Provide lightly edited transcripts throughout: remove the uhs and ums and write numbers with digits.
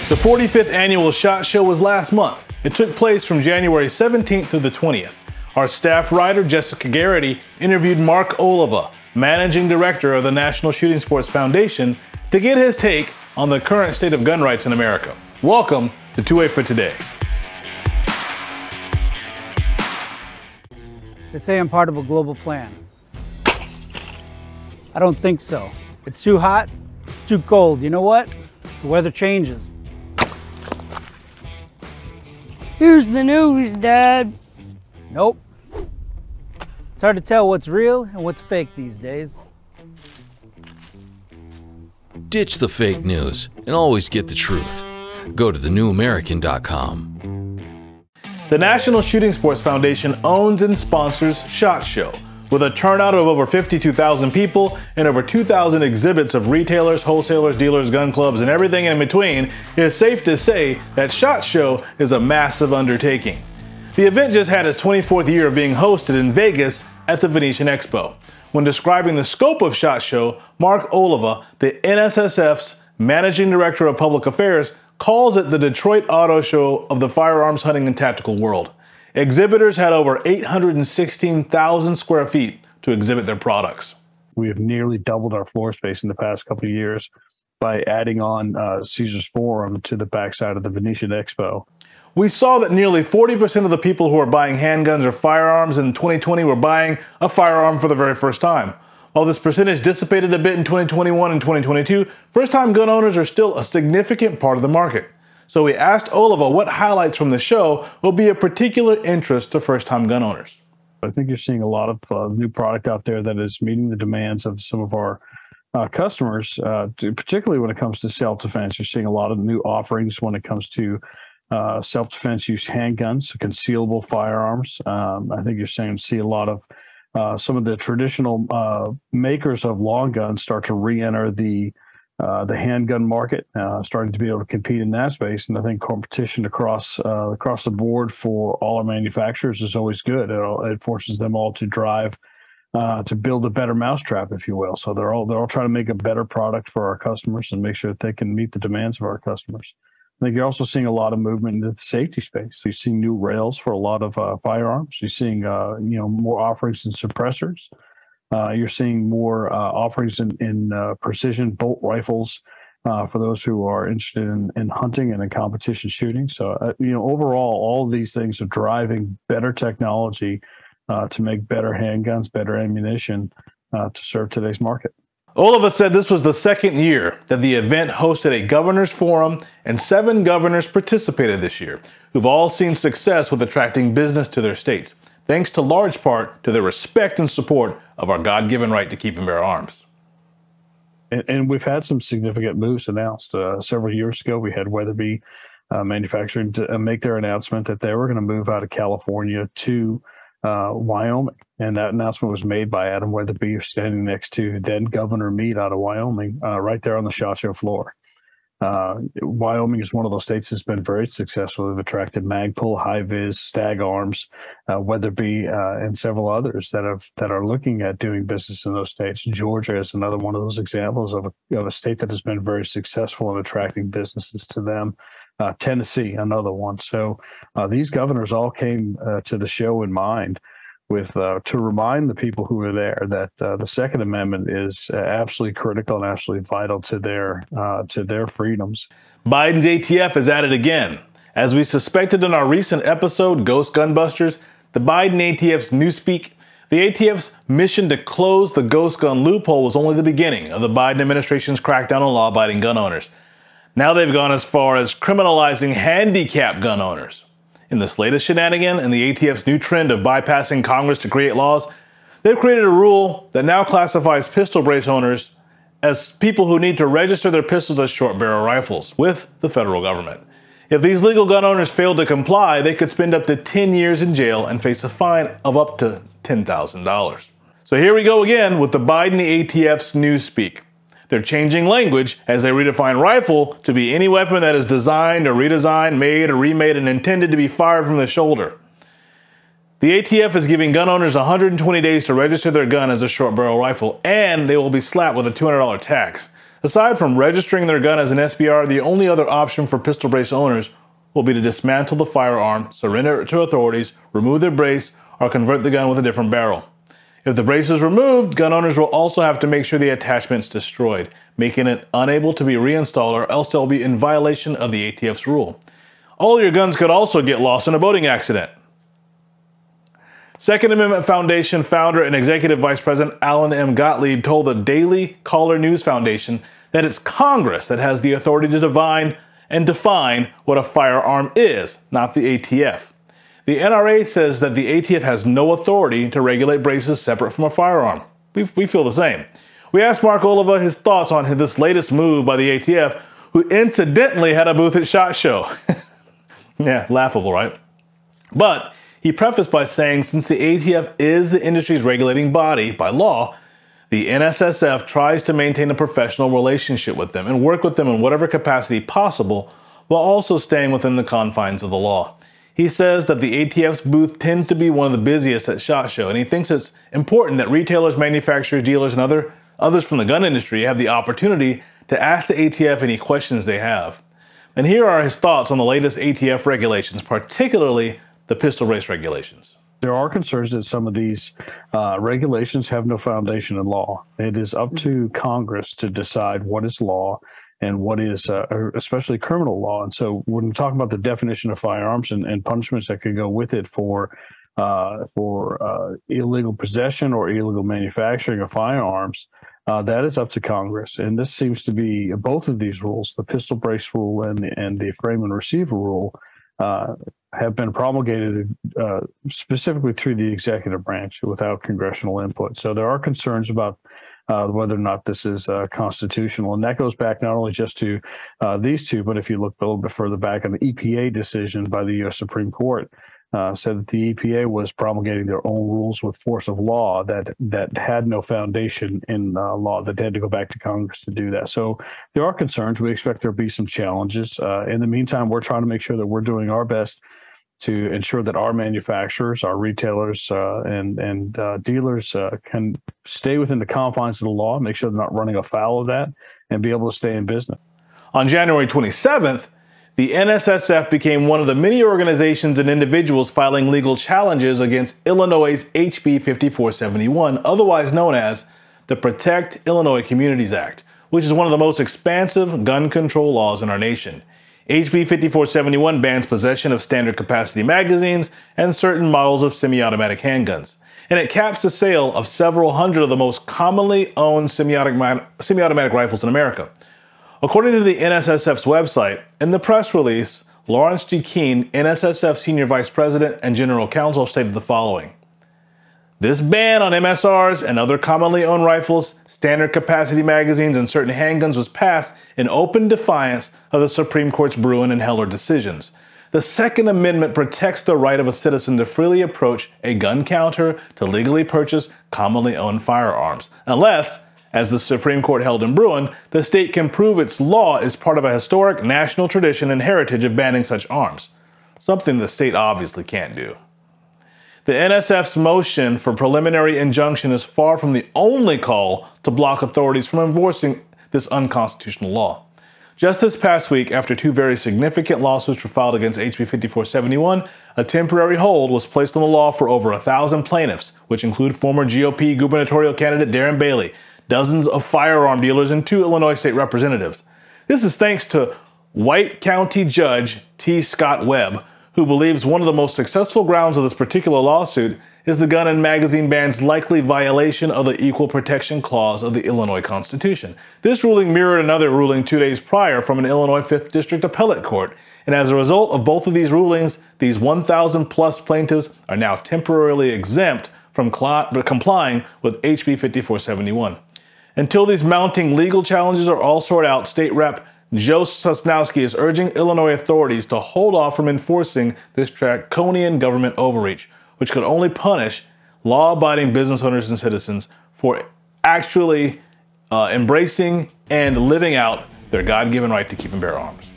The 45th annual SHOT Show was last month. It took place from January 17th through the 20th. Our staff writer, Jessica Garrity, interviewed Mark Oliva, Managing Director of the National Shooting Sports Foundation, to get his take on the current state of gun rights in America. Welcome to 2A for Today. They say I'm part of a global plan. I don't think so. It's too hot, it's too cold. You know what? The weather changes. Here's the news, Dad. Nope. It's hard to tell what's real and what's fake these days. Ditch the fake news and always get the truth. Go to thenewamerican.com. The National Shooting Sports Foundation owns and sponsors SHOT Show. With a turnout of over 52,000 people and over 2,000 exhibits of retailers, wholesalers, dealers, gun clubs, and everything in between, it is safe to say that SHOT Show is a massive undertaking. The event just had its 24th year of being hosted in Vegas at the Venetian Expo. When describing the scope of SHOT Show, Mark Oliva, the NSSF's Managing Director of Public Affairs, calls it the Detroit Auto Show of the firearms hunting and tactical world. Exhibitors had over 816,000 square feet to exhibit their products. We have nearly doubled our floor space in the past couple of years by adding on Caesars Forum to the backside of the Venetian Expo. We saw that nearly 40% of the people who are buying handguns or firearms in 2020 were buying a firearm for the very first time. While this percentage dissipated a bit in 2021 and 2022, first-time gun owners are still a significant part of the market. So we asked Oliva what highlights from the show will be of particular interest to first-time gun owners. I think you're seeing a lot of new product out there that is meeting the demands of some of our customers, particularly when it comes to self-defense. You're seeing a lot of new offerings when it comes to self-defense use handguns, concealable firearms. I think you're see a lot of some of the traditional makers of long guns start to re-enter the handgun market, starting to be able to compete in that space. And I think competition across the board for all our manufacturers is always good. It forces them all to drive to build a better mousetrap, if you will. So they're all trying to make a better product for our customers and make sure that they can meet the demands of our customers. I think you're also seeing a lot of movement in the safety space. You're seeing new rails for a lot of firearms. You're seeing more offerings in suppressors. You're seeing more offerings in precision bolt rifles for those who are interested in hunting and in competition shooting. So, overall, all of these things are driving better technology to make better handguns, better ammunition to serve today's market. Oliva said this was the second year that the event hosted a governor's forum, and 7 governors participated this year, who've all seen success with attracting business to their states, thanks to large part to their respect and support of our God-given right to keep and bear arms. And we've had some significant moves announced. Several years ago, we had Weatherby Manufacturing to make their announcement that they were going to move out of California to Wyoming. And that announcement was made by Adam Weatherby, standing next to then Governor Meade out of Wyoming, right there on the SHOT Show floor. Wyoming is one of those states that's been very successful. They've attracted Magpul, High Vis, Stag Arms, Weatherby, and several others that are looking at doing business in those states. Georgia is another one of those examples of a state that has been very successful in attracting businesses to them. Tennessee, another one. So these governors all came to the show in mind with to remind the people who were there that the Second Amendment is absolutely critical and absolutely vital to their freedoms. Biden's ATF is at it again. As we suspected in our recent episode, Ghost Gunbusters, the Biden ATF's newspeak, the ATF's mission to close the ghost gun loophole was only the beginning of the Biden administration's crackdown on law-abiding gun owners. Now they've gone as far as criminalizing handicapped gun owners. In this latest shenanigan and the ATF's new trend of bypassing Congress to create laws, they've created a rule that now classifies pistol brace owners as people who need to register their pistols as short barrel rifles with the federal government. If these legal gun owners fail to comply, they could spend up to 10 years in jail and face a fine of up to $10,000. So here we go again with the Biden ATF's newspeak. They're changing language as they redefine rifle to be any weapon that is designed or redesigned, made or remade, and intended to be fired from the shoulder. The ATF is giving gun owners 120 days to register their gun as a short barrel rifle, and they will be slapped with a $200 tax. Aside from registering their gun as an SBR, the only other option for pistol brace owners will be to dismantle the firearm, surrender it to authorities, remove the brace, or convert the gun with a different barrel. If the brace is removed, gun owners will also have to make sure the attachment is destroyed, making it unable to be reinstalled, or else they'll be in violation of the ATF's rule. All your guns could also get lost in a boating accident. Second Amendment Foundation founder and executive vice president Alan M. Gottlieb told the Daily Caller News Foundation that it's Congress that has the authority to define what a firearm is, not the ATF. The NRA says that the ATF has no authority to regulate braces separate from a firearm. We feel the same. We asked Mark Oliva his thoughts on this latest move by the ATF, who incidentally had a booth at SHOT Show. Yeah, laughable, right? But he prefaced by saying since the ATF is the industry's regulating body by law, the NSSF tries to maintain a professional relationship with them and work with them in whatever capacity possible while also staying within the confines of the law. He says that the ATF's booth tends to be one of the busiest at SHOT Show, and he thinks it's important that retailers, manufacturers, dealers, and others from the gun industry have the opportunity to ask the ATF any questions they have. And here are his thoughts on the latest ATF regulations, particularly the pistol brace regulations. There are concerns that some of these regulations have no foundation in law. It is up to Congress to decide what is law and what is especially criminal law. And so when we talk about the definition of firearms and punishments that could go with it for illegal possession or illegal manufacturing of firearms, that is up to Congress. And this seems to be both of these rules, the pistol brace rule and the frame and receiver rule, have been promulgated specifically through the executive branch without congressional input. So there are concerns about whether or not this is constitutional. And that goes back not only just to these two, but if you look a little bit further back on the EPA decision by the U.S. Supreme Court, said that the EPA was promulgating their own rules with force of law that had no foundation in law, that they had to go back to Congress to do that. So there are concerns. We expect there'll be some challenges. In the meantime, we're trying to make sure that we're doing our best to ensure that our manufacturers, our retailers, and dealers can stay within the confines of the law, make sure they're not running afoul of that, and be able to stay in business. On January 27th, the NSSF became one of the many organizations and individuals filing legal challenges against Illinois' HB 5471, otherwise known as the Protect Illinois Communities Act, which is one of the most expansive gun control laws in our nation. HB 5471 bans possession of standard capacity magazines and certain models of semi-automatic handguns, and it caps the sale of several hundred of the most commonly owned semi-automatic rifles in America. According to the NSSF's website, in the press release, Lawrence G. Keene, NSSF Senior Vice President and General Counsel, stated the following: "This ban on MSRs and other commonly owned rifles, standard capacity magazines, and certain handguns was passed in open defiance of the Supreme Court's Bruin and Heller decisions. The Second Amendment protects the right of a citizen to freely approach a gun counter to legally purchase commonly owned firearms, unless, as the Supreme Court held in Bruin, the state can prove its law is part of a historic national tradition and heritage of banning such arms, something the state obviously can't do." The NSF's motion for preliminary injunction is far from the only call to block authorities from enforcing this unconstitutional law. Just this past week, after two very significant lawsuits were filed against HB 5471, a temporary hold was placed on the law for over 1,000 plaintiffs, which include former GOP gubernatorial candidate Darren Bailey, dozens of firearm dealers, and 2 Illinois state representatives. This is thanks to White County Judge T. Scott Webb, who believes one of the most successful grounds of this particular lawsuit is the gun and magazine ban's likely violation of the Equal Protection Clause of the Illinois Constitution. This ruling mirrored another ruling 2 days prior from an Illinois 5th District Appellate Court, and as a result of both of these rulings, these 1,000 plus plaintiffs are now temporarily exempt from complying with HB 5471. Until these mounting legal challenges are all sorted out, State Rep. Joe Sosnowski is urging Illinois authorities to hold off from enforcing this draconian government overreach, which could only punish law-abiding business owners and citizens for actually embracing and living out their God-given right to keep and bear arms.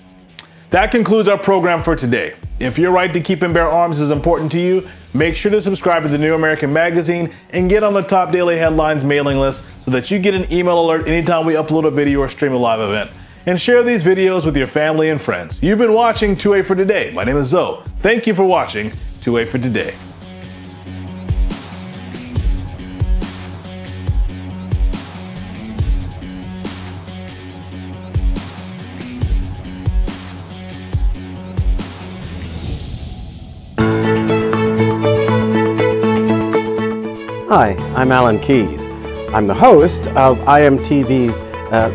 That concludes our program for today. If your right to keep and bear arms is important to you, make sure to subscribe to the New American Magazine and get on the top daily headlines mailing list so that you get an email alert anytime we upload a video or stream a live event. And share these videos with your family and friends. You've been watching 2A for Today. My name is Zoe. Thank you for watching 2A for Today. Hi, I'm Alan Keyes. I'm the host of IMTV's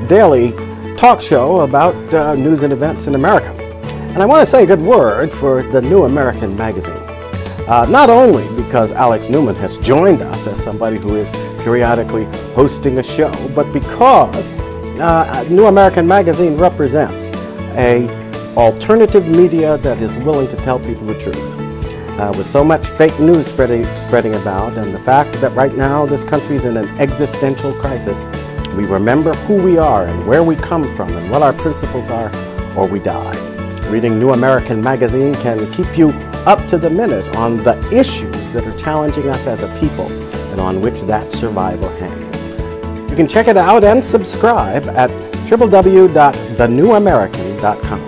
daily talk show about news and events in America. And I want to say a good word for the New American Magazine. Not only because Alex Newman has joined us as somebody who is periodically hosting a show, but because New American Magazine represents a alternative media that is willing to tell people the truth. With so much fake news spreading about, and the fact that right now this country's in an existential crisis, we remember who we are and where we come from and what our principles are, or we die. Reading New American Magazine can keep you up to the minute on the issues that are challenging us as a people and on which that survival hangs. You can check it out and subscribe at www.thenewamerican.com.